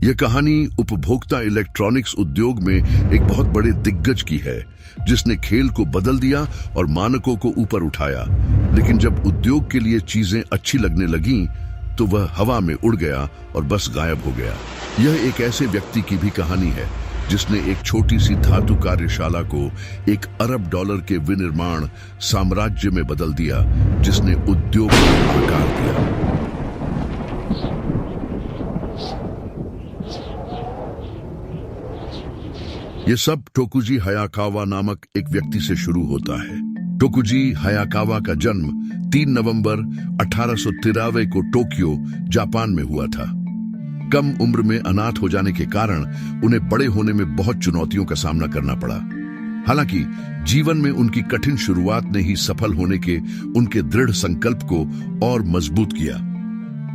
यह कहानी उपभोक्ता इलेक्ट्रॉनिक्स उद्योग में एक बहुत बड़े दिग्गज की है, जिसने खेल को बदल दिया और मानकों को ऊपर उठाया। लेकिन जब उद्योग के लिए चीजें अच्छी लगने लगीं, तो वह हवा में उड़ गया और बस गायब हो गया। यह एक ऐसे व्यक्ति की भी कहानी है जिसने एक छोटी सी धातु कार्यशाला को $1 अरब के विनिर्माण साम्राज्य में बदल दिया, जिसने उद्योग को आकार दिया। यह सब टोकुजी हायाकावा नामक एक व्यक्ति से शुरू होता है। टोकुजी हायाकावा का जन्म 3 नवंबर 1893 को टोक्यो, जापान में हुआ था। कम उम्र में अनाथ हो जाने के कारण उन्हें बड़े होने में बहुत चुनौतियों का सामना करना पड़ा। हालांकि जीवन में उनकी कठिन शुरुआत ने ही सफल होने के उनके दृढ़ संकल्प को और मजबूत किया।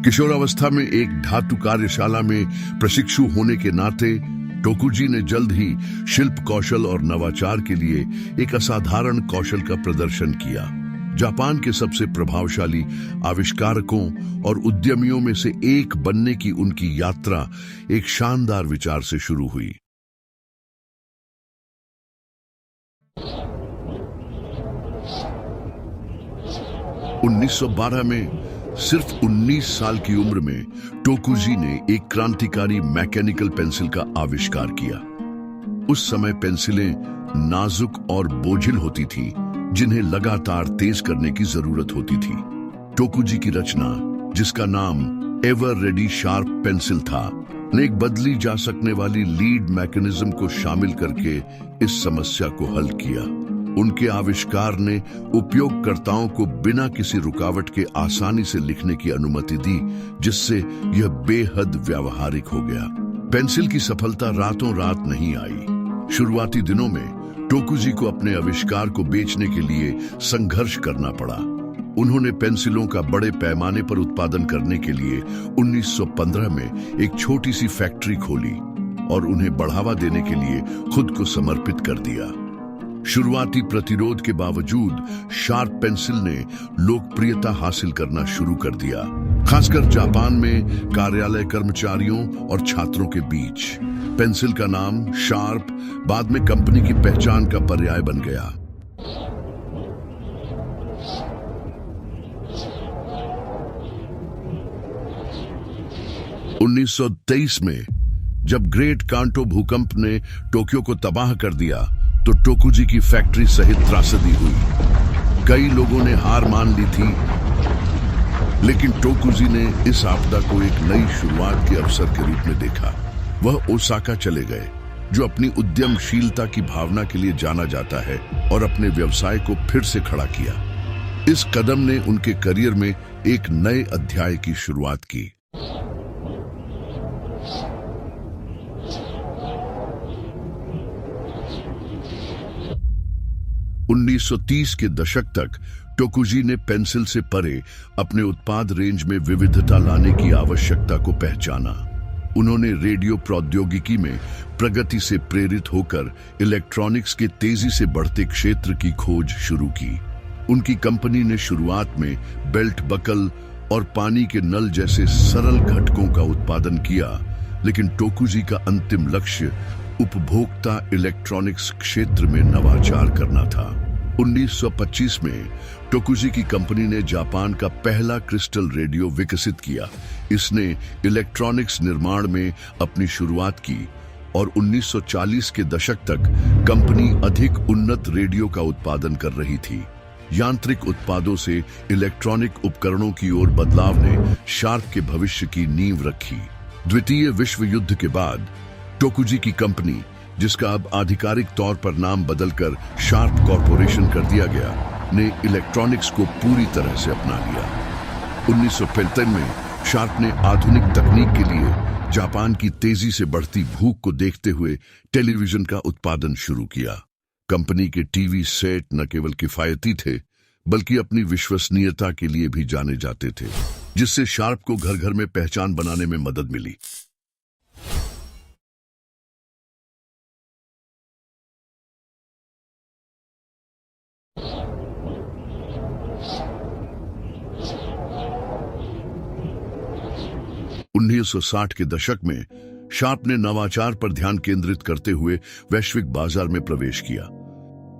किशोरावस्था में एक धातु कार्यशाला में प्रशिक्षु होने के नाते टोकुजी ने जल्द ही शिल्प कौशल और नवाचार के लिए एक असाधारण कौशल का प्रदर्शन किया। जापान के सबसे प्रभावशाली आविष्कारकों और उद्यमियों में से एक बनने की उनकी यात्रा एक शानदार विचार से शुरू हुई। 1912 में सिर्फ 19 साल की उम्र में टोकुजी ने एक क्रांतिकारी मैकेनिकल पेंसिल का आविष्कार किया। उस समय पेंसिलें नाजुक और बोझिल होती थीं, जिन्हें लगातार तेज करने की जरूरत होती थी। टोकुजी की रचना, जिसका नाम एवर रेडी शार्प पेंसिल था, ने एक बदली जा सकने वाली लीड मैकेनिज्म को शामिल करके इस समस्या को हल किया। उनके आविष्कार ने उपयोगकर्ताओं को बिना किसी रुकावट के आसानी से लिखने की अनुमति दी, जिससे यह बेहद व्यावहारिक हो गया। पेंसिल की सफलता रातों रात नहीं आई। शुरुआती दिनों में टोकुजी को अपने आविष्कार को बेचने के लिए संघर्ष करना पड़ा। उन्होंने पेंसिलों का बड़े पैमाने पर उत्पादन करने के लिए 1915 में एक छोटी सी फैक्ट्री खोली और उन्हें बढ़ावा देने के लिए खुद को समर्पित कर दिया। शुरुआती प्रतिरोध के बावजूद शार्प पेंसिल ने लोकप्रियता हासिल करना शुरू कर दिया, खासकर जापान में कार्यालय कर्मचारियों और छात्रों के बीच। पेंसिल का नाम शार्प बाद में कंपनी की पहचान का पर्याय बन गया। (1923) में जब ग्रेट कांटो भूकंप ने टोक्यो को तबाह कर दिया, तो टोकुजी की फैक्ट्री सहित त्रासदी हुई। कई लोगों ने हार मान ली थी, लेकिन टोकुजी ने इस आपदा को एक नई शुरुआत के अवसर के रूप में देखा। वह ओसाका चले गए, जो अपनी उद्यमशीलता की भावना के लिए जाना जाता है, और अपने व्यवसाय को फिर से खड़ा किया। इस कदम ने उनके करियर में एक नए अध्याय की शुरुआत की। 1930 के दशक तक टोकुजी ने पेंसिल से परे अपने उत्पाद रेंज में विविधता लाने की आवश्यकता को पहचाना। उन्होंने रेडियो प्रौद्योगिकी में प्रगति से प्रेरित होकर इलेक्ट्रॉनिक्स के तेजी से बढ़ते क्षेत्र की खोज शुरू की। उनकी कंपनी ने शुरुआत में बेल्ट बकल और पानी के नल जैसे सरल घटकों का उत्पादन किया, लेकिन टोकुजी का अंतिम लक्ष्य उपभोक्ता इलेक्ट्रॉनिक्स क्षेत्र में नवाचार करना था। 1925 में टोकुजी की कंपनी ने जापान का पहला क्रिस्टल रेडियो विकसित किया। इसने इलेक्ट्रॉनिक्स निर्माण में अपनी शुरुआत की और 1940 के दशक तक कंपनी अधिक उन्नत रेडियो का उत्पादन कर रही थी। यांत्रिक उत्पादों से इलेक्ट्रॉनिक उपकरणों की ओर बदलाव ने शार्प के भविष्य की नींव रखी। द्वितीय विश्व युद्ध के बाद टोकुजी की कंपनी, जिसका अब आधिकारिक तौर पर नाम बदलकर शार्प कॉरपोरेशन कर दिया गया, ने इलेक्ट्रॉनिक्स को पूरी तरह से अपना लिया। 1975 में शार्प ने आधुनिक तकनीक के लिए जापान की तेजी से बढ़ती भूख को देखते हुए टेलीविजन का उत्पादन शुरू किया। कंपनी के टीवी सेट न केवल किफायती थे, बल्कि अपनी विश्वसनीयता के लिए भी जाने जाते थे, जिससे शार्प को घर घर में पहचान बनाने में मदद मिली। (1960 के दशक में शार्प ने नवाचार पर ध्यान केंद्रित करते हुए वैश्विक बाजार में प्रवेश किया।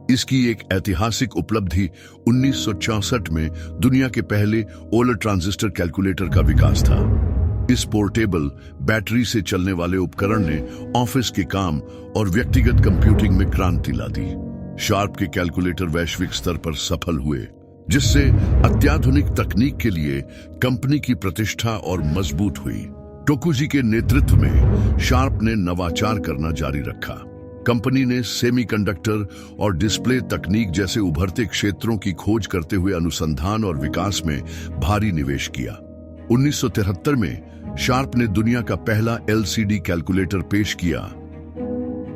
इसकी एक ऐतिहासिक उपलब्धि 1964 में दुनिया के पहले ओलर ट्रांजिस्टर कैलकुलेटर का विकास था। इस पोर्टेबल बैटरी से चलने वाले उपकरण ने ऑफिस के काम और व्यक्तिगत कंप्यूटिंग में क्रांति ला दी। शार्प के कैलकुलेटर वैश्विक स्तर पर सफल हुए, जिससे अत्याधुनिक तकनीक के लिए कंपनी की प्रतिष्ठा और मजबूत हुई। टोकुजी के नेतृत्व में शार्प ने नवाचार करना जारी रखा। कंपनी ने सेमीकंडक्टर और डिस्प्ले तकनीक जैसे उभरते क्षेत्रों की खोज करते हुए अनुसंधान और विकास में भारी निवेश किया। 1973 में शार्प ने दुनिया का पहला एलसीडी कैलकुलेटर पेश किया,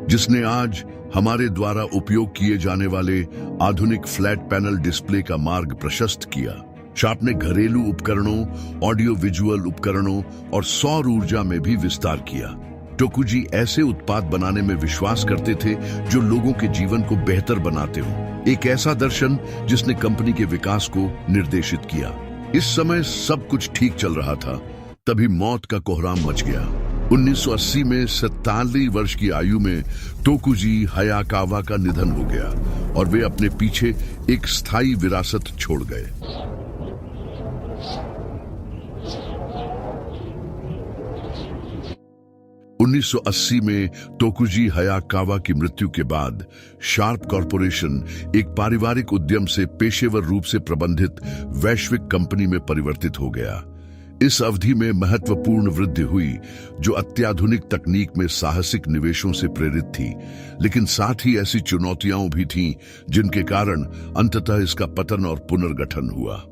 जिसने आज हमारे द्वारा उपयोग किए जाने वाले आधुनिक फ्लैट पैनल डिस्प्ले का मार्ग प्रशस्त किया। शार्प ने घरेलू उपकरणों, ऑडियो विजुअल उपकरणों और सौर ऊर्जा में भी विस्तार किया। टोकुजी ऐसे उत्पाद बनाने में विश्वास करते थे जो लोगों के जीवन को बेहतर बनाते हो, एक ऐसा दर्शन जिसने कंपनी के विकास को निर्देशित किया। इस समय सब कुछ ठीक चल रहा था, तभी मौत का कोहराम मच गया। 1980 में 47 वर्ष की आयु में टोकुजी हयाकावा का निधन हो गया और वे अपने पीछे एक स्थायी विरासत छोड़ गए। उन्नीस सौ 1980 में टोकुजी हयाकावा की मृत्यु के बाद शार्प कॉरपोरेशन एक पारिवारिक उद्यम से पेशेवर रूप से प्रबंधित वैश्विक कंपनी में परिवर्तित हो गया। इस अवधि में महत्वपूर्ण वृद्धि हुई जो अत्याधुनिक तकनीक में साहसिक निवेशों से प्रेरित थी, लेकिन साथ ही ऐसी चुनौतियां भी थीं जिनके कारण अंततः इसका पतन और पुनर्गठन हुआ।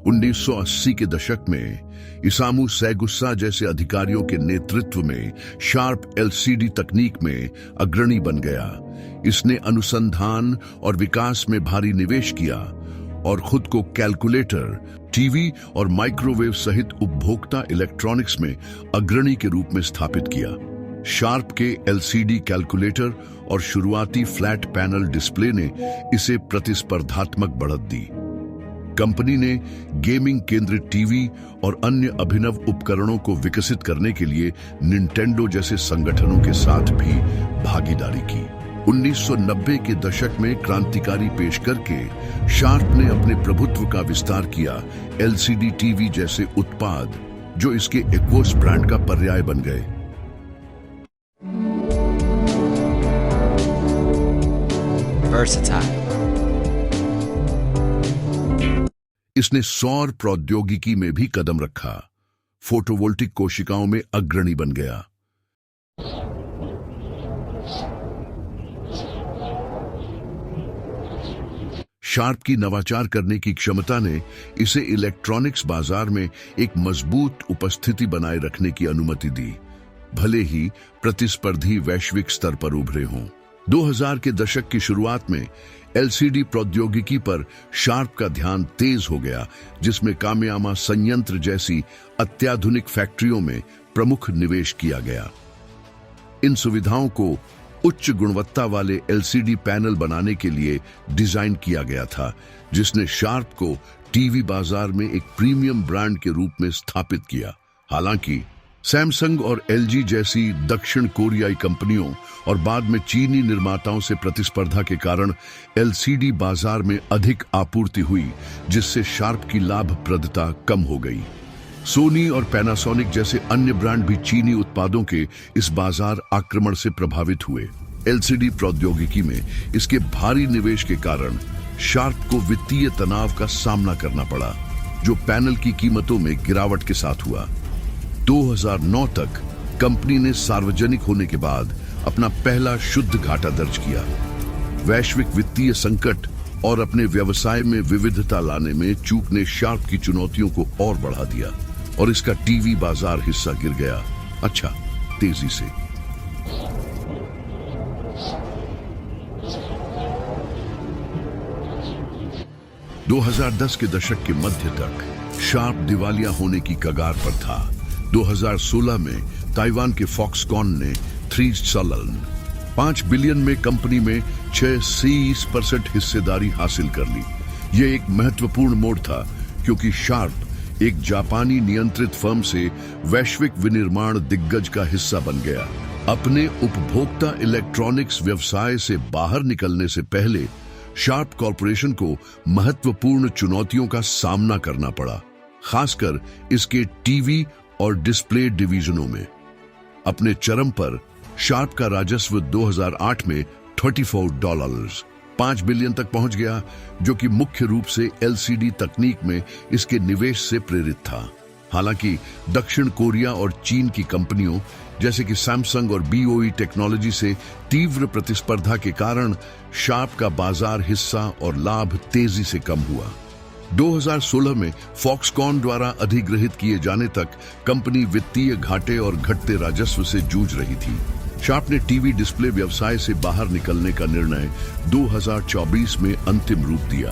1980 के दशक में इसामु सैगुसा जैसे अधिकारियों के नेतृत्व में शार्प एलसीडी तकनीक में अग्रणी बन गया। इसने अनुसंधान और विकास में भारी निवेश किया और खुद को कैलकुलेटर, टीवी और माइक्रोवेव सहित उपभोक्ता इलेक्ट्रॉनिक्स में अग्रणी के रूप में स्थापित किया। शार्प के एलसीडी कैलकुलेटर और शुरुआती फ्लैट पैनल डिस्प्ले ने इसे प्रतिस्पर्धात्मक बढ़त दी। कंपनी ने गेमिंग केंद्रित टीवी और अन्य अभिनव उपकरणों को विकसित करने के लिए निंटेंडो जैसे संगठनों के साथ भी भागीदारी की। 1990 के दशक में क्रांतिकारी पेश करके शार्प ने अपने प्रभुत्व का विस्तार किया। एलसीडी टीवी जैसे उत्पाद जो इसके एक्वोस ब्रांड का पर्याय बन गए। Versatile. इसने सौर प्रौद्योगिकी में भी कदम रखा, फोटोवोल्टिक कोशिकाओं में अग्रणी बन गया। शार्प की नवाचार करने की क्षमता ने इसे इलेक्ट्रॉनिक्स बाजार में एक मजबूत उपस्थिति बनाए रखने की अनुमति दी, भले ही प्रतिस्पर्धी वैश्विक स्तर पर उभरे हों। 2000 के दशक की शुरुआत में एलसीडी प्रौद्योगिकी पर शार्प का ध्यान तेज हो गया, जिसमें कामयामा संयंत्र जैसी अत्याधुनिक फैक्ट्रियों में प्रमुख निवेश किया गया। इन सुविधाओं को उच्च गुणवत्ता वाले एलसीडी पैनल बनाने के लिए डिजाइन किया गया था, जिसने शार्प को टीवी बाजार में एक प्रीमियम ब्रांड के रूप में स्थापित किया। हालांकि सैमसंग और एलजी जैसी दक्षिण कोरियाई कंपनियों और बाद में चीनी निर्माताओं से प्रतिस्पर्धा के कारण एलसीडी बाजार में अधिक आपूर्ति हुई, जिससे शार्प की लाभप्रदता कम हो गई। सोनी और पैनासोनिक जैसे अन्य ब्रांड भी चीनी उत्पादों के इस बाजार आक्रमण से प्रभावित हुए। एलसीडी प्रौद्योगिकी में इसके भारी निवेश के कारण शार्प को वित्तीय तनाव का सामना करना पड़ा, जो पैनल की कीमतों में गिरावट के साथ हुआ। 2009 तक कंपनी ने सार्वजनिक होने के बाद अपना पहला शुद्ध घाटा दर्ज किया। वैश्विक वित्तीय संकट और अपने व्यवसाय में विविधता लाने में चूक ने शार्प की चुनौतियों को और बढ़ा दिया और इसका टीवी बाजार हिस्सा गिर गया, अच्छा तेजी से। – 2010 के दशक के मध्य तक शार्प दिवालिया होने की कगार पर था। 2016 में ताइवान के फॉक्सकॉन ने 5 बिलियन में कंपनी में 6% हिस्सेदारी हासिल कर ली। यह एक महत्वपूर्ण मोड़ था, क्योंकि शार्प एक जापानी नियंत्रित फर्म से वैश्विक विनिर्माण दिग्गज का हिस्सा बन गया। अपने उपभोक्ता इलेक्ट्रॉनिक्स व्यवसाय से बाहर निकलने से पहले शार्प कॉरपोरेशन को महत्वपूर्ण चुनौतियों का सामना करना पड़ा, खासकर इसके टीवी और डिस्प्ले डिवीजनों में। अपने चरम पर शार्प का राजस्व 2008 में $34 5 बिलियन तक पहुंच गया, जो कि मुख्य रूप से एलसीडी तकनीक में इसके निवेश से प्रेरित था। हालांकि दक्षिण कोरिया और चीन की कंपनियों जैसे कि सैमसंग और बीओई टेक्नोलॉजी से तीव्र प्रतिस्पर्धा के कारण शार्प का बाजार हिस्सा और लाभ तेजी से कम हुआ। 2016 में फॉक्सकॉन द्वारा अधिग्रहित किए जाने तक कंपनी वित्तीय घाटे और घटते राजस्व से जूझ रही थी। शार्प ने टीवी डिस्प्ले व्यवसाय से बाहर निकलने का निर्णय 2024 में अंतिम रूप दिया,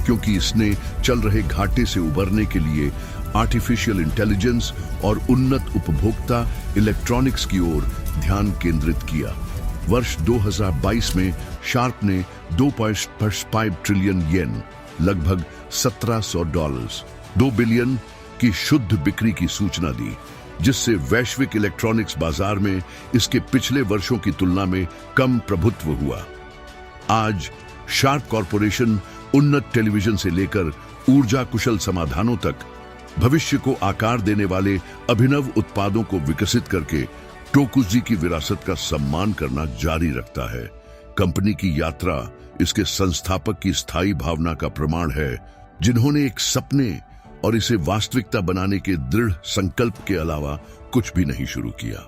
क्योंकि इसने चल रहे घाटे से उबरने के लिए आर्टिफिशियल इंटेलिजेंस और उन्नत उपभोक्ता इलेक्ट्रॉनिक्स की ओर ध्यान केंद्रित किया। वर्ष 2022 में शार्प ने 2.5 ट्रिलियन येन, लगभग $1700 2 बिलियन की शुद्ध बिक्री की सूचना दी, जिससे वैश्विक इलेक्ट्रॉनिक्स बाजार में इसके पिछले वर्षों की तुलना में कम प्रभुत्व हुआ। आज शार्प कॉरपोरेशन उन्नत टेलीविजन से लेकर ऊर्जा कुशल समाधानों तक भविष्य को आकार देने वाले अभिनव उत्पादों को विकसित करके टोकुजी की विरासत का सम्मान करना जारी रखता है। कंपनी की यात्रा इसके संस्थापक की स्थायी भावना का प्रमाण है, जिन्होंने एक सपने और इसे वास्तविकता बनाने के दृढ़ संकल्प के अलावा कुछ भी नहीं शुरू किया।